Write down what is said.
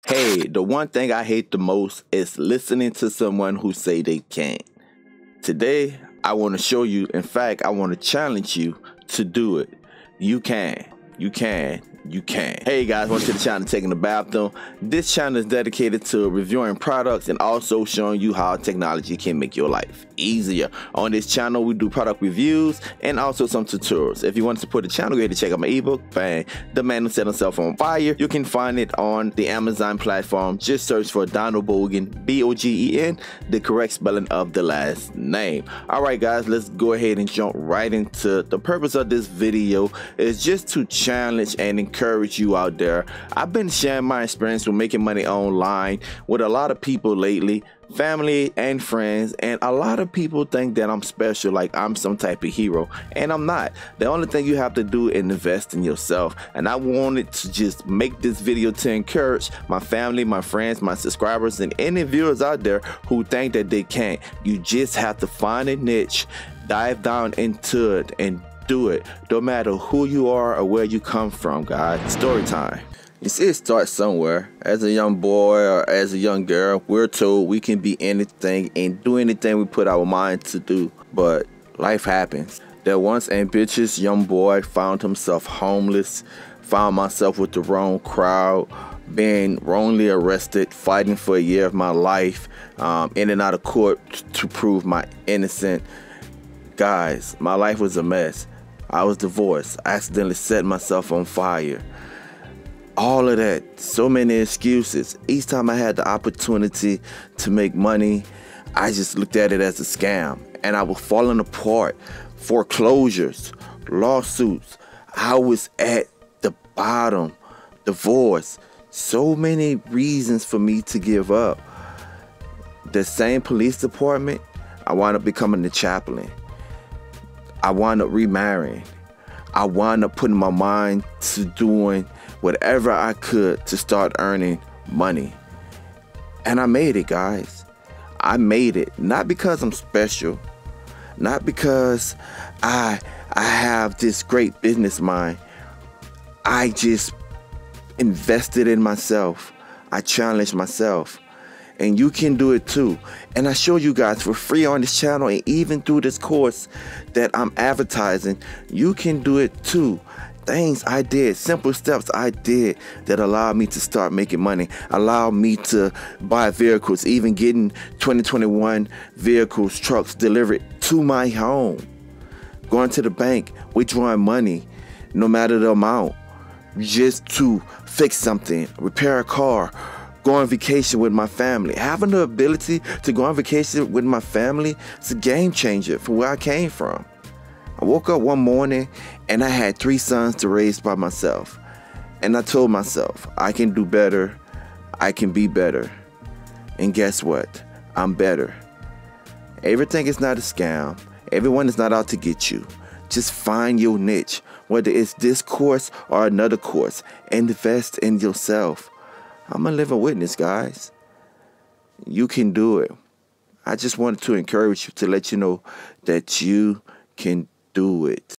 Hey, the one thing I hate the most is listening to someone who say they can't. Today, I want to show you, in fact, I want to challenge you to do it. You can. You can. You can. Hey guys, welcome to the channel Taking the Bathroom. This channel is dedicated to reviewing products and also showing you how technology can make your life easier. On this channel, we do product reviews and also some tutorials. If you want to support the channel, go ahead and check out my ebook, Bang, The Man Who Set Himself on Fire. You can find it on the Amazon platform. Just search for Donald Bogen, B-O-G-E-N, the correct spelling of the last name. All right, guys, let's go ahead and jump right into the purpose of this video is just to challenge and encourage you out there. I've been sharing my experience with making money online with a lot of people lately, family and friends, and a lot of people think that I'm special, like I'm some type of hero, and I'm not. The only thing you have to do is invest in yourself, and I wanted to just make this video to encourage my family, my friends, my subscribers, and any viewers out there who think that they can't. You just have to find a niche, dive down into it, and do it, no matter who you are or where you come from, guys. Story time. You see, it starts somewhere. As a young boy or as a young girl, we're told we can be anything and do anything we put our mind to do. But life happens. That once ambitious young boy found himself homeless, found myself with the wrong crowd, being wrongly arrested, fighting for a year of my life, in and out of court to prove my innocence. Guys, my life was a mess. I was divorced. I accidentally set myself on fire. All of that, so many excuses. Each time I had the opportunity to make money, I just looked at it as a scam. And I was falling apart. Foreclosures, lawsuits. I was at the bottom. Divorce. So many reasons for me to give up. The same police department, I wound up becoming the chaplain. I wound up remarrying. I wound up putting my mind to doing whatever I could to start earning money. And I made it, guys. I made it. Not because I'm special. Not because I have this great business mind. I just invested in myself. I challenged myself. And you can do it too. And I show you guys for free on this channel, and even through this course that I'm advertising, you can do it too. Things I did, simple steps I did that allowed me to start making money, allowed me to buy vehicles, even getting 2021 vehicles, trucks delivered to my home, going to the bank, withdrawing money, no matter the amount, just to fix something, repair a car, go on vacation with my family. Having the ability to go on vacation with my family is a game changer for where I came from. I woke up one morning and I had 3 sons to raise by myself. And I told myself, I can do better. I can be better. And guess what? I'm better. Everything is not a scam. Everyone is not out to get you. Just find your niche, whether it's this course or another course. Invest in yourself. I'm a living witness, guys. You can do it. I just wanted to encourage you, to let you know that you can do it.